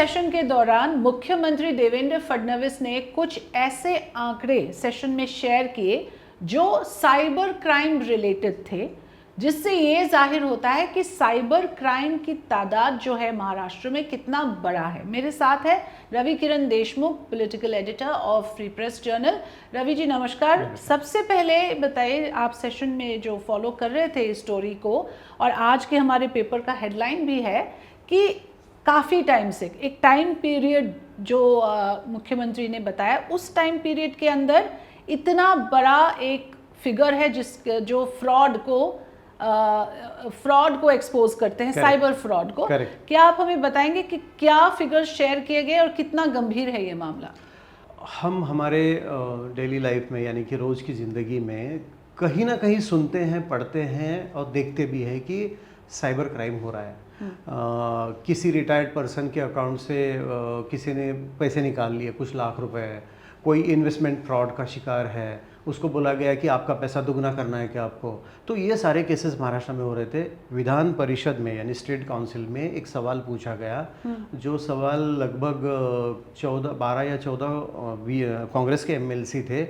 Session के दौरान मुख्यमंत्री देवेंद्र फडणवीस ने कुछ ऐसे आंकड़े सेशन में शेयर किए जो साइबर क्राइम रिलेटेड थे, जिससे ये जाहिर होता है कि साइबर क्राइम की तादाद जो है महाराष्ट्र में कितना बड़ा है। मेरे साथ है Ravi Kiran Deshmukh, political editor of free press journal. Ravi ji नमस्कार। सबसे पहले बताइए, आप सेशन में जो फॉलो कर रहे थे इस स्टोरी को, और आज के हमारे पेपर का हेडलाइन भी है कि काफ़ी टाइम से एक टाइम पीरियड जो मुख्यमंत्री ने बताया, उस टाइम पीरियड के अंदर इतना बड़ा एक फिगर है जो फ्रॉड को एक्सपोज करते हैं, साइबर फ्रॉड को। क्या आप हमें बताएंगे कि क्या फिगर शेयर किए गए और कितना गंभीर है ये मामला? हम हमारे डेली लाइफ में यानी कि रोज़ की ज़िंदगी में कहीं ना कहीं सुनते हैं, पढ़ते हैं और देखते भी हैं कि साइबर क्राइम हो रहा है। किसी रिटायर्ड पर्सन के अकाउंट से किसी ने पैसे निकाल लिए, कुछ लाख रुपए, कोई इन्वेस्टमेंट फ्रॉड का शिकार है, उसको बोला गया कि आपका पैसा दुगना करना है क्या आपको। तो ये सारे केसेस महाराष्ट्र में हो रहे थे। विधान परिषद में यानी स्टेट काउंसिल में एक सवाल पूछा गया, जो सवाल लगभग 12 या 14 कांग्रेस के एमएलसी थे,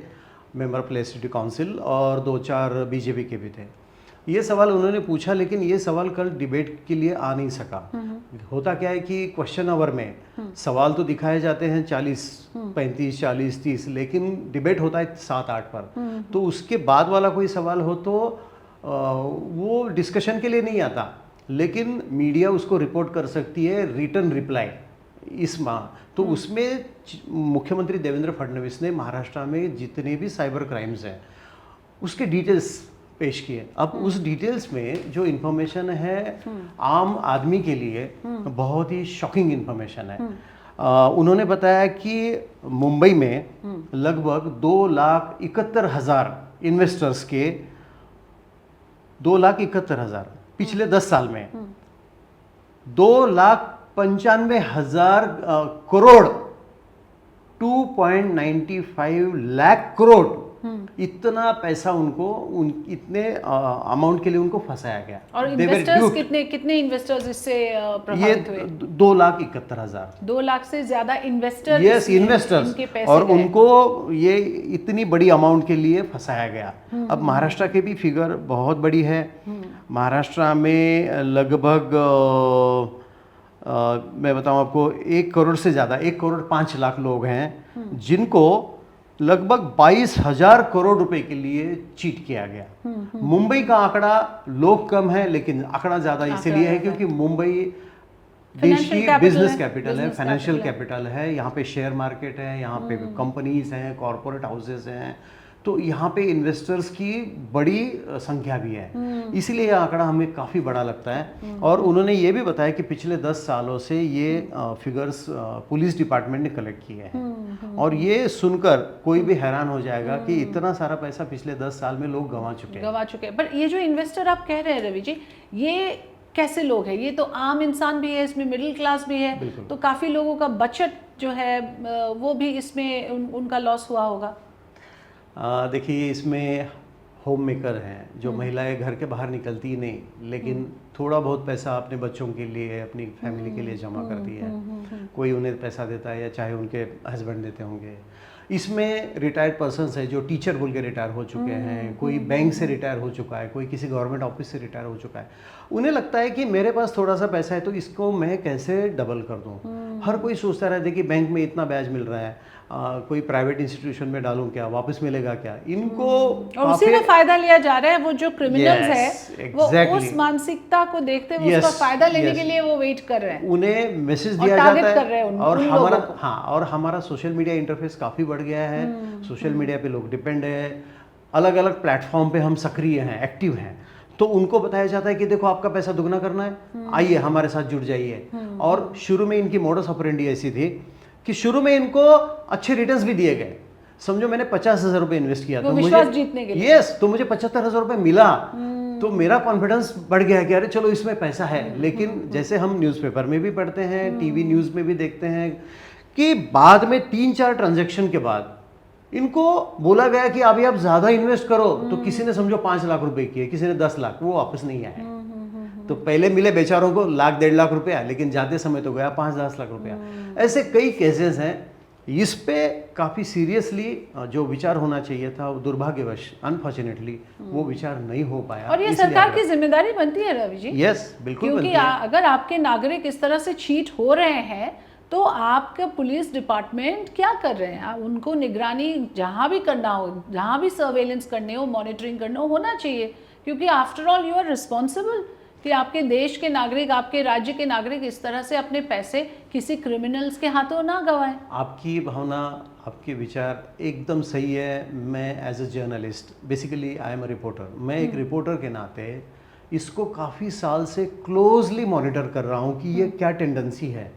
मेंबर ऑफ लेजिस्लेटिव काउंसिल, और 2-4 बीजेपी के भी थे। ये सवाल उन्होंने पूछा, लेकिन ये सवाल कल डिबेट के लिए आ नहीं सका। होता क्या है कि क्वेश्चन आवर में सवाल तो दिखाए जाते हैं 40, 35, 40, 30, लेकिन डिबेट होता है 7-8 पर। तो उसके बाद वाला कोई सवाल हो तो वो डिस्कशन के लिए नहीं आता, लेकिन मीडिया उसको रिपोर्ट कर सकती है रिटर्न रिप्लाई इस माह। तो उसमें मुख्यमंत्री देवेंद्र फडणवीस ने महाराष्ट्र में जितने भी साइबर क्राइम्स हैं उसके डिटेल्स पेश किए। अब उस डिटेल्स में जो इन्फॉर्मेशन है आम आदमी के लिए बहुत ही शॉकिंग इन्फॉर्मेशन है। उन्होंने बताया कि मुंबई में लगभग 2,71,000 इन्वेस्टर्स के 2,71,000 पिछले 10 साल में 2,95,000 करोड़ 2.95 लाख करोड़ इतना पैसा उनको इतने अमाउंट के लिए उनको फंसाया गया। और इन्वेस्टर्स कितने इन्वेस्टर्स इससे प्रभावित हुए? 2,71,000। 2 लाख से ज्यादा इन्वेस्टर्स। Yes, investors. और उनको ये इतनी बड़ी अमाउंट के लिए फंसाया गया। अब महाराष्ट्र के भी फिगर बहुत बड़ी है। महाराष्ट्र में लगभग मैं बताऊं आपको 1 करोड़ से ज़्यादा, 1 करोड़ 5 लाख लोग हैं जिनको लगभग 22,000 करोड़ रुपए के लिए चीट किया गया। मुंबई का आंकड़ा लोग कम है, लेकिन आंकड़ा ज़्यादा इसलिए है क्योंकि मुंबई देश की बिजनेस कैपिटल है, फाइनेंशियल कैपिटल है। यहाँ पे शेयर मार्केट है, यहाँ पे कंपनीज हैं, कॉरपोरेट हाउसेस हैं, तो यहाँ पे इन्वेस्टर्स की बड़ी संख्या भी है, इसीलिए यह आंकड़ा हमें काफ़ी बड़ा लगता है। और उन्होंने ये भी बताया कि पिछले 10 सालों से ये फिगर्स पुलिस डिपार्टमेंट ने कलेक्ट किए हैं। और ये सुनकर कोई भी हैरान हो जाएगा कि इतना सारा पैसा पिछले 10 साल में लोग गंवा चुके हैं। पर ये जो इन्वेस्टर आप कह रहे हैं रवि जी, ये कैसे लोग हैं? ये तो आम इंसान भी है, इसमें मिडिल क्लास भी है, तो काफ़ी लोगों का बचत जो है वो भी इसमें उनका लॉस हुआ होगा। देखिए, इसमें होम मेकर हैं, जो महिलाएं घर के बाहर निकलती ही नहीं, लेकिन थोड़ा बहुत पैसा अपने बच्चों के लिए, अपनी फैमिली के लिए जमा करती है। कोई उन्हें पैसा देता है या चाहे उनके हस्बैंड देते होंगे। इसमें रिटायर्ड पर्सन्स है जो टीचर बोल के रिटायर हो चुके हैं, कोई बैंक से रिटायर हो चुका है, कोई किसी गवर्नमेंट ऑफिस से रिटायर हो चुका है। उन्हें लगता है कि मेरे पास थोड़ा सा पैसा है तो इसको मैं कैसे डबल कर दूं। हर कोई सोचता रहता है कि बैंक में इतना ब्याज मिल रहा है, कोई प्राइवेट इंस्टीट्यूशन में डालूं क्या, वापस मिलेगा क्या, इनको और उसी में फायदा लिया जा रहा है। वो जो क्रिमिनल्स है वो उस मानसिकता को देखते हुए उसका फायदा लेने के लिए वो वेट कर रहे हैं, उन्हें मैसेज दिया जाता है। और हमारा सोशल मीडिया इंटरफेस काफी बढ़ गया है। सोशल मीडिया पे लोग डिपेंड है, अलग अलग प्लेटफॉर्म पे हम सक्रिय हैं, एक्टिव हैं, तो उनको बताया जाता है कि देखो आपका पैसा दुगना करना है, आइए हमारे साथ जुड़ जाइए। और शुरू में इनकी मोडस ऑपरेंडी ऐसी थी कि शुरू में इनको अच्छे रिटर्न्स भी दिए गए। समझो मैंने 50,000 रुपए इन्वेस्ट किया, तो मुझे जीतने के लिए, यस, तो मुझे 75,000 रुपए मिला, तो मेरा कॉन्फिडेंस बढ़ गया कि अरे चलो इसमें पैसा है। लेकिन जैसे हम न्यूज़पेपर में भी पढ़ते हैं, टीवी न्यूज़ में भी देखते हैं कि बाद में 3-4 ट्रांजैक्शन के बाद इनको बोला गया कि अभी आप ज़्यादा इन्वेस्ट करो, तो किसी ने समझो 5 लाख रुपए किए, किसी ने 10 लाख, वो वापस नहीं आए। तो पहले मिले बेचारों को लाख 1.5 लाख रुपया, लेकिन जाते समय तो गया 5-10 लाख रुपया। ऐसे कई केसेस हैं। इस पे काफ़ी सीरियसली जो विचार होना चाहिए था, वो दुर्भाग्यवश अनफॉर्चुनेटली वो विचार नहीं हो पाया। और ये सरकार की जिम्मेदारी बनती है रवि जी। यस, बिल्कुल क्योंकि बनती है। अगर आपके नागरिक इस तरह से चीट हो रहे हैं तो आपका पुलिस डिपार्टमेंट क्या कर रहे हैं? उनको निगरानी जहाँ भी करना हो, जहाँ भी सर्वेलेंस करने हो, मॉनिटरिंग करना हो, होना चाहिए। क्योंकि after all you are responsible कि आपके देश के नागरिक, आपके राज्य के नागरिक इस तरह से अपने पैसे किसी क्रिमिनल्स के हाथों ना गवाएं। आपकी भावना, आपके विचार एकदम सही है। मैं as a journalist, basically I am a reporter, मैं एक रिपोर्टर के नाते इसको काफ़ी साल से क्लोजली मॉनिटर कर रहा हूँ कि ये क्या टेंडेंसी है।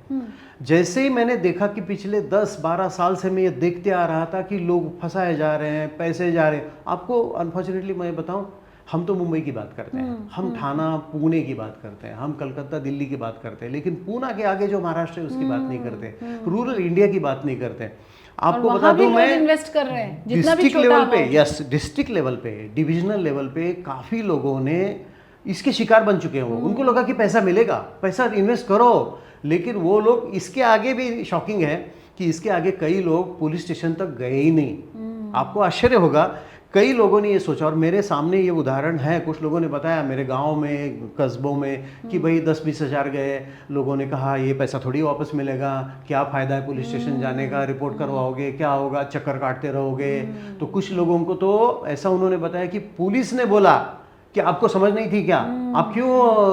जैसे ही मैंने देखा कि पिछले 10-12 साल से मैं ये देखते आ रहा था कि लोग फंसाए जा रहे हैं, पैसे जा रहे हैं। आपको अनफॉर्चुनेटली मैं बताऊं, हम तो मुंबई की बात करते हैं, हम ठाणा पुणे की बात करते हैं, हम कलकत्ता दिल्ली की बात करते हैं, लेकिन पूना के आगे जो महाराष्ट्र है उसकी बात नहीं करते, रूरल इंडिया की बात नहीं करते। आपको बता दूं, मैं इन्वेस्ट कर रहे हैं जितना भी डिस्ट्रिक्ट छोटा लेवल पे, यस, डिस्ट्रिक्ट लेवल पे, डिविजनल लेवल पे काफ़ी लोगों ने इसके शिकार बन चुके हैं। वो उनको लगा कि पैसा मिलेगा, पैसा इन्वेस्ट करो, लेकिन वो लोग, इसके आगे भी शॉकिंग है कि इसके आगे कई लोग पुलिस स्टेशन तक गए ही नहीं। आपको आश्चर्य होगा, कई लोगों ने ये सोचा, और मेरे सामने ये उदाहरण है, कुछ लोगों ने बताया मेरे गांव में, कस्बों में, कि भाई 10-20 हज़ार गए, लोगों ने कहा ये पैसा थोड़ी वापस मिलेगा, क्या फ़ायदा है पुलिस स्टेशन जाने का, रिपोर्ट करवाओगे, क्या होगा, चक्कर काटते रहोगे। तो कुछ लोगों को तो ऐसा उन्होंने बताया कि पुलिस ने बोला कि आपको समझ नहीं थी क्या, आप क्यों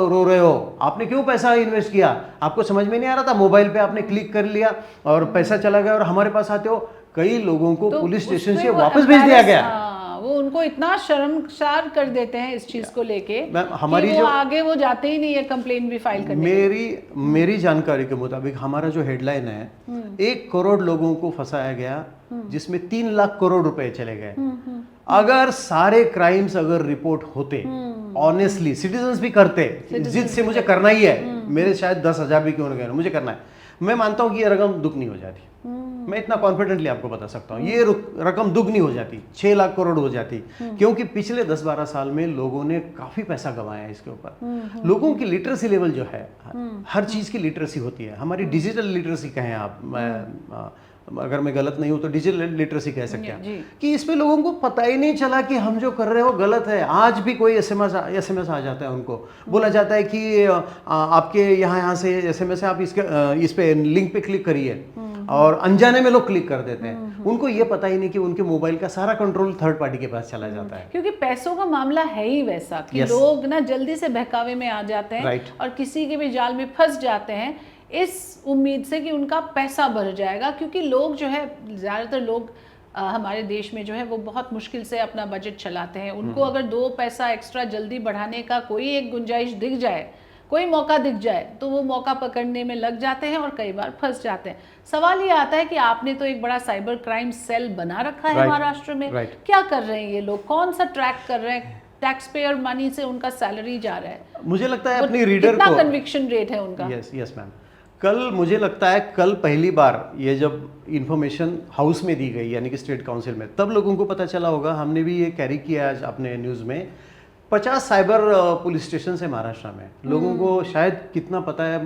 रो रहे हो, आपने क्यों पैसा इन्वेस्ट किया, आपको समझ में नहीं आ रहा था, मोबाइल पे आपने क्लिक कर लिया और पैसा चला गया और हमारे पास आते हो। कई लोगों को पुलिस स्टेशन से वापस भेज दिया गया। वो उनको इतना शर्मसार कर देते हैं इस चीज को लेके, हमारी कि जो आगे वो जाते ही नहीं है कंप्लेंट भी फाइल करने। मेरी जानकारी के मुताबिक हमारा जो हेडलाइन है, 1 करोड़ लोगों को फंसाया गया, जिसमें 3 लाख करोड़ रुपए चले गए। अगर सारे क्राइम्स अगर रिपोर्ट होते, ऑनेस्टली सिटीजन्स भी करते, जिद से मुझे करना ही है, मेरे शायद 10,000 भी क्यों न गए, मुझे करना है, मैं मानता हूं कि ये रकम दुगनी हो जाती। मैं इतना कॉन्फिडेंटली आपको बता सकता हूँ, ये रकम दुगनी हो जाती, 6 लाख करोड़ हो जाती। क्योंकि पिछले 10-12 साल में लोगों ने काफ़ी पैसा गंवाया है इसके ऊपर। लोगों की लिटरेसी लेवल जो है, हर चीज़ की लिटरेसी होती है, हमारी डिजिटल लिटरेसी कहें आप, अगर मैं गलत नहीं हूँ तो डिजिटल लिटरेसी कह सकते हैं, कि इस पे लोगों को पता ही नहीं चला कि हम जो कर रहे हो गलत है। आज भी कोई एसएमएस आ जाता है, उनको बोला जाता है कि आपके यहाँ से एसएमएस है, आप इस पे लिंक पे क्लिक करिए, और अनजाने में लोग क्लिक कर देते हैं। उनको ये पता ही नहीं कि उनके मोबाइल का सारा कंट्रोल थर्ड पार्टी के पास चला जाता है। क्योंकि पैसों का मामला है ही वैसा कि लोग ना जल्दी से बहकावे में आ जाते हैं, और किसी के भी जाल में फंस जाते हैं इस उम्मीद से कि उनका पैसा बढ़ जाएगा। क्योंकि लोग जो है, ज़्यादातर लोग हमारे देश में जो है वो बहुत मुश्किल से अपना बजट चलाते हैं। उनको अगर 2 पैसा एक्स्ट्रा जल्दी बढ़ाने का कोई एक गुंजाइश दिख जाए, कोई मौका दिख जाए, तो वो मौका पकड़ने में लग जाते हैं और कई बार फंस जाते हैं। सवाल ये आता है कि आपने तो एक बड़ा साइबर क्राइम सेल बना रखा है महाराष्ट्र में, क्या कर रहे हैं ये लोग, कौन सा ट्रैक कर रहे हैं, टैक्स पेयर मनी से उनका सैलरी जा रहा है, मुझे लगता है अपनी रीडर को, कितना कन्विक्शन रेट है उनका। यस मैम, कल मुझे लगता है कल पहली बार ये जब इन्फॉर्मेशन हाउस में दी गई, यानी कि स्टेट काउंसिल में, तब लोगों को पता चला होगा। हमने भी ये कैरी किया आज अपने न्यूज़ में, 50 साइबर पुलिस स्टेशन है महाराष्ट्र में। लोगों को शायद कितना पता है,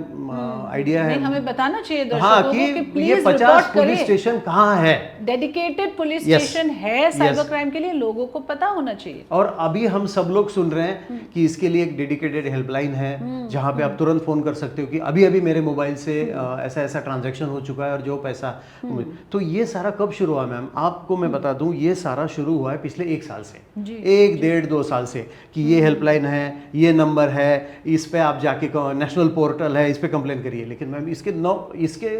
आइडिया है, हमें बताना चाहिए हाँ, कि ये 50 पुलिस स्टेशन कहाँ है, डेडिकेटेड पुलिस स्टेशन है साइबर क्राइम के लिए, लोगों को पता होना चाहिए। और अभी हम सब लोग सुन रहे हैं कि इसके लिए एक डेडिकेटेड हेल्पलाइन है, जहाँ पे आप तुरंत फोन कर सकते हो कि अभी अभी मेरे मोबाइल से ऐसा ऐसा ट्रांजैक्शन हो चुका है और जो पैसा। तो ये सारा कब शुरू हुआ मैम? आपको मैं बता दूं, ये सारा शुरू हुआ है पिछले 1 साल से, 1-1.5-2 साल से, कि ये हेल्पलाइन है, ये नंबर है, इस पे आप जाके नेशनल पोर्टल है, इस पे कंप्लेन करिए। लेकिन मैम इसके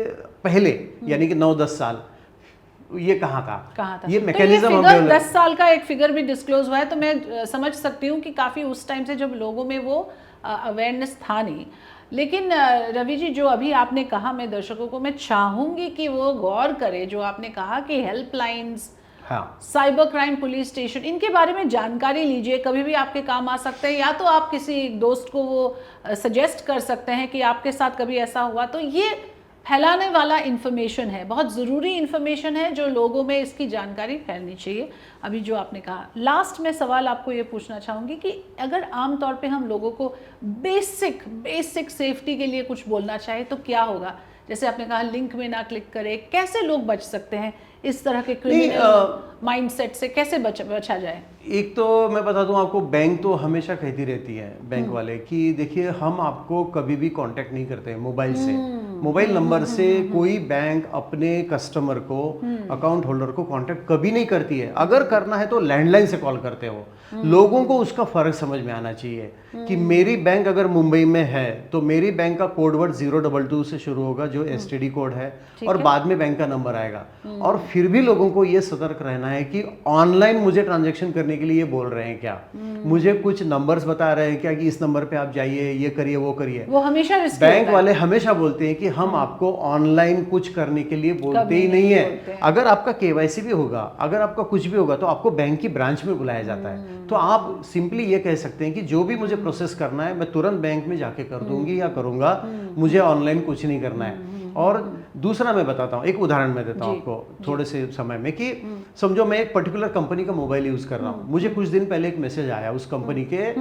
पहले यानी कि 9-10 साल ये कहाँ था? ये मैकेनिज्म तो 10 साल का एक फिगर भी डिस्क्लोज हुआ है, तो मैं समझ सकती हूँ कि काफ़ी उस टाइम से जब लोगों में वो अवेयरनेस था नहीं। लेकिन रवि जी, जो अभी आपने कहा, मैं दर्शकों को मैं चाहूँगी कि वो गौर करे, जो आपने कहा कि हेल्पलाइंस, हाँ, साइबर क्राइम पुलिस स्टेशन, इनके बारे में जानकारी लीजिए, कभी भी आपके काम आ सकते हैं। या तो आप किसी दोस्त को वो सजेस्ट कर सकते हैं कि आपके साथ कभी ऐसा हुआ तो ये फैलाने वाला इन्फॉर्मेशन है, बहुत ज़रूरी इन्फॉर्मेशन है जो लोगों में इसकी जानकारी फैलनी चाहिए। अभी जो आपने कहा, लास्ट में सवाल आपको ये पूछना चाहूँगी कि अगर आम तौर पे हम लोगों को बेसिक सेफ्टी के लिए कुछ बोलना चाहे तो क्या होगा? जैसे आपने कहा लिंक में ना क्लिक करें, कैसे लोग बच सकते हैं इस तरह के क्रिमिनल माइंडसेट से, कैसे बचा जाए? एक तो मैं बता दूं आपको, बैंक तो हमेशा कहती रहती है बैंक वाले कि देखिए हम आपको कभी भी कांटेक्ट नहीं करते हैं मोबाइल से, मोबाइल नंबर से कोई बैंक अपने कस्टमर को, अकाउंट होल्डर को कांटेक्ट कभी नहीं करती है। अगर करना है तो लैंडलाइन से कॉल करते हो। लोगों को उसका फर्क समझ में आना चाहिए कि मेरी बैंक अगर मुंबई में है तो मेरी बैंक का कोड वर्ड 022 से शुरू होगा जो एसटीडी कोड है, और बाद में बैंक का नंबर आएगा। और फिर भी लोगों को ये सतर्क रहना है कि ऑनलाइन मुझे ट्रांजैक्शन करने के लिए ये बोल रहे हैं क्या, मुझे कुछ नंबर्स बता रहे हैं क्या कि इस नंबर पे आप जाइए, ये करिए, वो करिए। वो हमेशा बैंक वाले हमेशा बोलते हैं कि हम आपको ऑनलाइन कुछ करने के लिए बोलते ही नहीं है। अगर आपका केवाईसी भी होगा, अगर आपका कुछ भी होगा तो आपको बैंक की ब्रांच में बुलाया जाता है। तो आप सिंपली ये कह सकते हैं कि जो भी मुझे प्रोसेस करना है मैं तुरंत बैंक में जाके कर दूंगी या करूंगा, मुझे ऑनलाइन कुछ नहीं करना है। और दूसरा मैं बताता हूँ, एक उदाहरण मैं देता हूँ आपको थोड़े से समय में कि समझो मैं एक पर्टिकुलर कंपनी का मोबाइल यूज कर रहा हूँ, मुझे कुछ दिन पहले एक मैसेज आया उस कंपनी के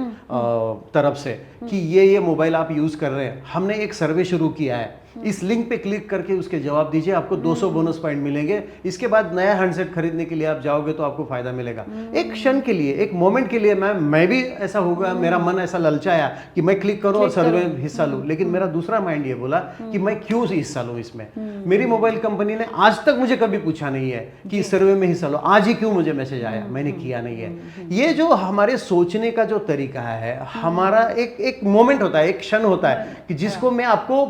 तरफ से कि ये मोबाइल आप यूज कर रहे हैं, हमने एक सर्वे शुरू किया है, इस लिंक पे क्लिक करके उसके जवाब दीजिए, आपको 200 बोनस पॉइंट मिलेंगे, इसके बाद नया हैंडसेट खरीदने के लिए आप जाओगे तो आपको फायदा मिलेगा। एक क्षण के लिए, एक मोमेंट के लिए मैं भी ऐसा होगा, मेरा मन ऐसा ललचाया कि मैं क्लिक करूं और सर्वे में हिस्सा लूं, लेकिन मेरा दूसरा माइंड ये बोला कि मैं क्यों हिस्सा लूं इसमें। मेरी मोबाइल कंपनी ने आज तक मुझे कभी पूछा नहीं है कि इस सर्वे में हिस्सा लो, आज ही क्यों मुझे मैसेज आया, मैंने किया नहीं है। ये जो हमारे सोचने का जो तरीका है, हमारा एक मोमेंट होता है, एक क्षण होता है कि जिसको मैं आपको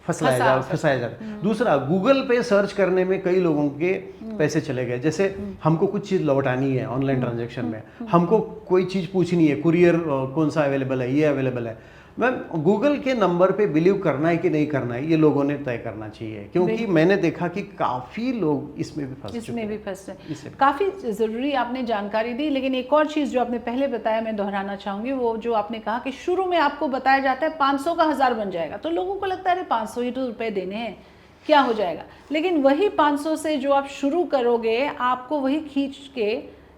फंसाया जाता है। दूसरा, गूगल पे सर्च करने में कई लोगों के पैसे चले गए। जैसे हमको कुछ चीज़ लौटानी है ऑनलाइन ट्रांजैक्शन में, हमको कोई चीज़ पूछनी है, कुरियर कौन सा अवेलेबल है, ये अवेलेबल है, मैम गूगल के नंबर पे बिलीव करना है कि नहीं करना है, ये लोगों ने तय करना चाहिए, क्योंकि मैंने देखा कि काफ़ी लोग इसमें भी फंस रहे। काफ़ी ज़रूरी आपने जानकारी दी। लेकिन एक और चीज़ जो आपने पहले बताया मैं दोहराना चाहूँगी, वो जो आपने कहा कि शुरू में आपको बताया जाता है 500 का 1000 बन जाएगा, तो लोगों को लगता है अरे 500 ही तो रुपये देने हैं, क्या हो जाएगा। लेकिन वही 500 से जो आप शुरू करोगे, आपको वही खींच के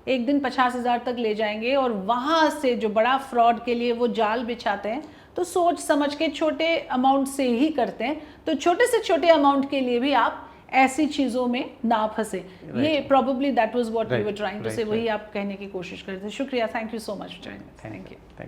एक दिन 50,000 तक ले जाएंगे, और वहाँ से जो बड़ा फ्रॉड के लिए वो जाल बिछाते हैं, तो सोच समझ के छोटे अमाउंट से ही करते हैं। तो छोटे से छोटे अमाउंट के लिए भी आप ऐसी चीज़ों में ना फंसे। ये probably that was what we were trying to say, वही आप कहने की कोशिश करते हैं। शुक्रिया, thank you so much. Thank you.